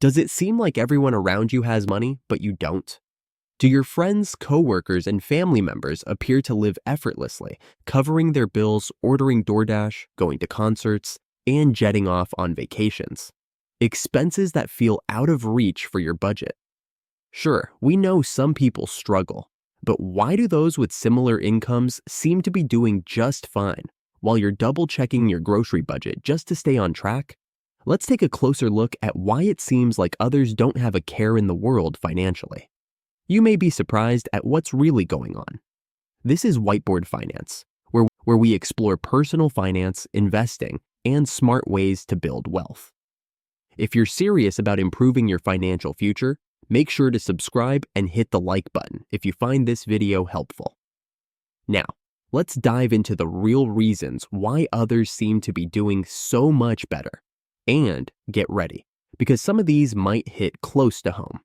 Does it seem like everyone around you has money, but you don't? Do your friends, coworkers, and family members appear to live effortlessly, covering their bills, ordering DoorDash, going to concerts, and jetting off on vacations? Expenses that feel out of reach for your budget. Sure, we know some people struggle, but why do those with similar incomes seem to be doing just fine, while you're double-checking your grocery budget just to stay on track? Let's take a closer look at why it seems like others don't have a care in the world financially. You may be surprised at what's really going on. This is WhiteBoard Finance, where we explore personal finance, investing, and smart ways to build wealth. If you're serious about improving your financial future, make sure to subscribe and hit the like button if you find this video helpful. Now, let's dive into the real reasons why others seem to be doing so much better. And get ready, because some of these might hit close to home.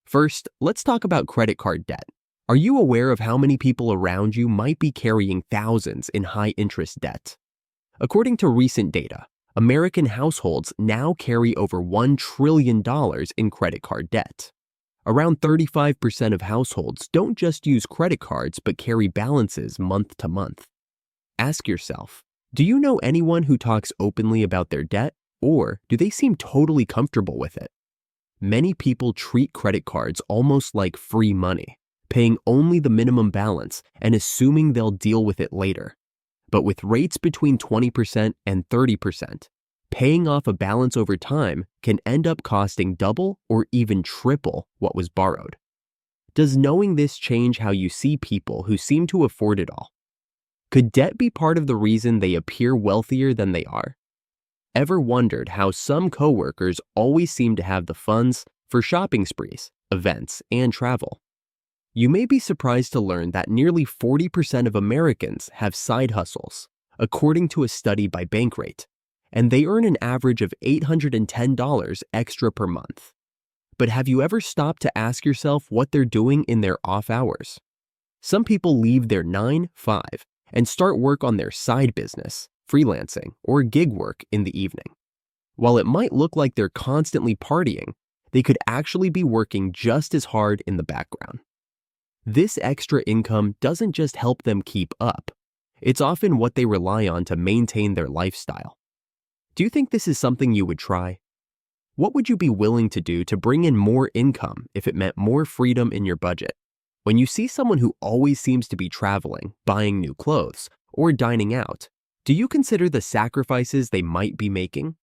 First, let's talk about credit card debt. Are you aware of how many people around you might be carrying thousands in high-interest debt? According to recent data, American households now carry over $1 trillion in credit card debt. Around 35% of households don't just use credit cards but carry balances month to month. Ask yourself, do you know anyone who talks openly about their debt? Or do they seem totally comfortable with it? Many people treat credit cards almost like free money, paying only the minimum balance and assuming they'll deal with it later. But with rates between 20% and 30%, paying off a balance over time can end up costing double or even triple what was borrowed. Does knowing this change how you see people who seem to afford it all? Could debt be part of the reason they appear wealthier than they are? Ever wondered how some coworkers always seem to have the funds for shopping sprees, events, and travel? You may be surprised to learn that nearly 40% of Americans have side hustles, according to a study by Bankrate, and they earn an average of $810 extra per month. But have you ever stopped to ask yourself what they're doing in their off hours? Some people leave their 9-5 and start work on their side business, freelancing, or gig work in the evening. While it might look like they're constantly partying, they could actually be working just as hard in the background. This extra income doesn't just help them keep up. It's often what they rely on to maintain their lifestyle. Do you think this is something you would try? What would you be willing to do to bring in more income if it meant more freedom in your budget? When you see someone who always seems to be traveling, buying new clothes, or dining out, do you consider the sacrifices they might be making?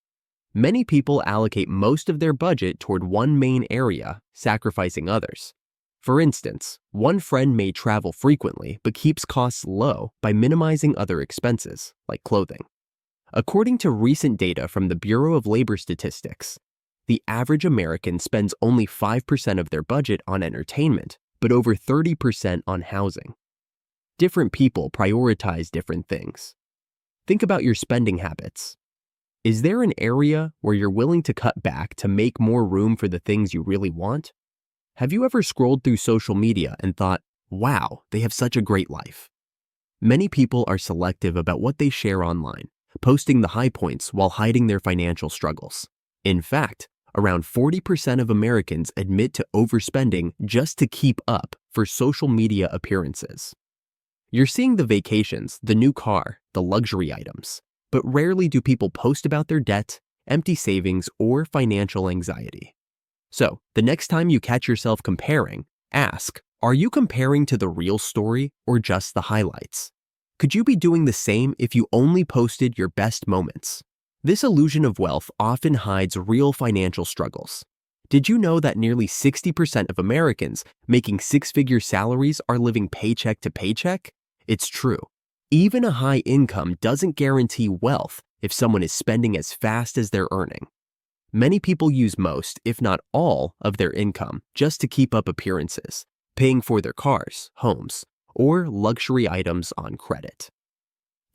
Many people allocate most of their budget toward one main area, sacrificing others. For instance, one friend may travel frequently but keeps costs low by minimizing other expenses, like clothing. According to recent data from the Bureau of Labor Statistics, the average American spends only 5% of their budget on entertainment, but over 30% on housing. Different people prioritize different things. Think about your spending habits. Is there an area where you're willing to cut back to make more room for the things you really want? Have you ever scrolled through social media and thought, wow, they have such a great life? Many people are selective about what they share online, posting the high points while hiding their financial struggles. In fact, around 40% of Americans admit to overspending just to keep up for social media appearances. You're seeing the vacations, the new car, the luxury items, but rarely do people post about their debt, empty savings, or financial anxiety. So, the next time you catch yourself comparing, ask, are you comparing to the real story or just the highlights? Could you be doing the same if you only posted your best moments? This illusion of wealth often hides real financial struggles. Did you know that nearly 60% of Americans making six-figure salaries are living paycheck to paycheck? It's true. Even a high income doesn't guarantee wealth if someone is spending as fast as they're earning. Many people use most, if not all, of their income just to keep up appearances, paying for their cars, homes, or luxury items on credit.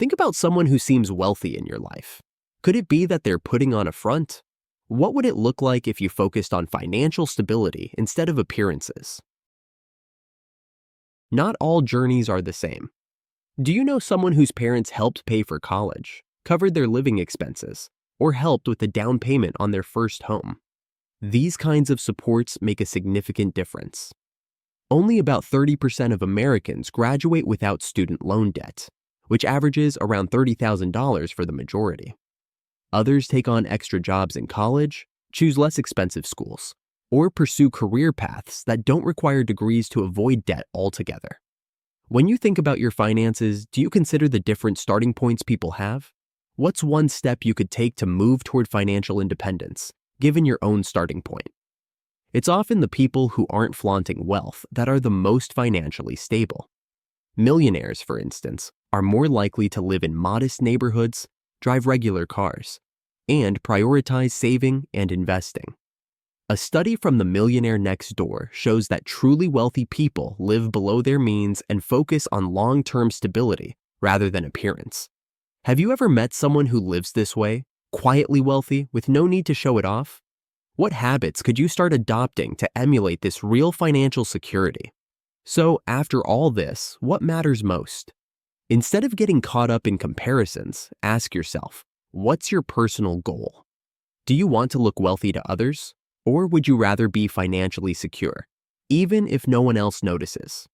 Think about someone who seems wealthy in your life. Could it be that they're putting on a front? What would it look like if you focused on financial stability instead of appearances? Not all journeys are the same. Do you know someone whose parents helped pay for college, covered their living expenses, or helped with the down payment on their first home? These kinds of supports make a significant difference. Only about 30% of Americans graduate without student loan debt, which averages around $30,000 for the majority. Others take on extra jobs in college, choose less expensive schools, or pursue career paths that don't require degrees to avoid debt altogether. When you think about your finances, do you consider the different starting points people have? What's one step you could take to move toward financial independence, given your own starting point? It's often the people who aren't flaunting wealth that are the most financially stable. Millionaires, for instance, are more likely to live in modest neighborhoods, drive regular cars, and prioritize saving and investing. A study from the Millionaire next door shows that truly wealthy people live below their means and focus on long-term stability rather than appearance. Have you ever met someone who lives this way, quietly wealthy with no need to show it off? What habits could you start adopting to emulate this real financial security? So, after all this, what matters most? Instead of getting caught up in comparisons, ask yourself, what's your personal goal? Do you want to look wealthy to others? Or would you rather be financially secure, even if no one else notices?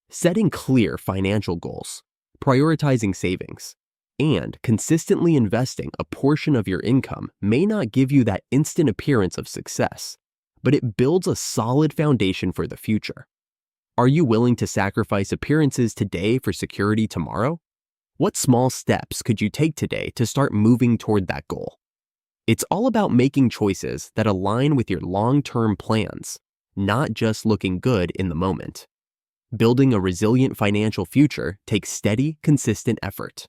Setting clear financial goals, prioritizing savings, and consistently investing a portion of your income may not give you that instant appearance of success, but it builds a solid foundation for the future. Are you willing to sacrifice appearances today for security tomorrow? What small steps could you take today to start moving toward that goal? It's all about making choices that align with your long-term plans, not just looking good in the moment. Building a resilient financial future takes steady, consistent effort.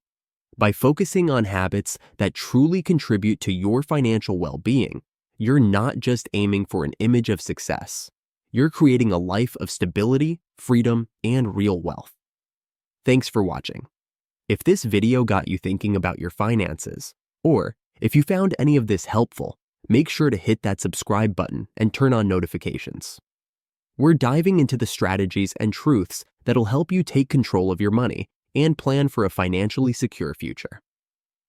By focusing on habits that truly contribute to your financial well-being, you're not just aiming for an image of success. You're creating a life of stability, freedom, and real wealth. Thanks for watching. If this video got you thinking about your finances, or if you found any of this helpful, make sure to hit that subscribe button and turn on notifications. We're diving into the strategies and truths that'll help you take control of your money and plan for a financially secure future.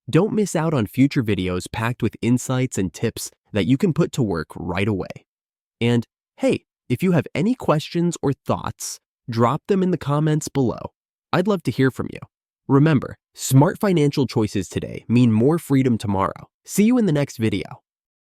Don't miss out on future videos packed with insights and tips that you can put to work right away. And hey, if you have any questions or thoughts, drop them in the comments below. I'd love to hear from you. Remember, smart financial choices today mean more freedom tomorrow. See you in the next video.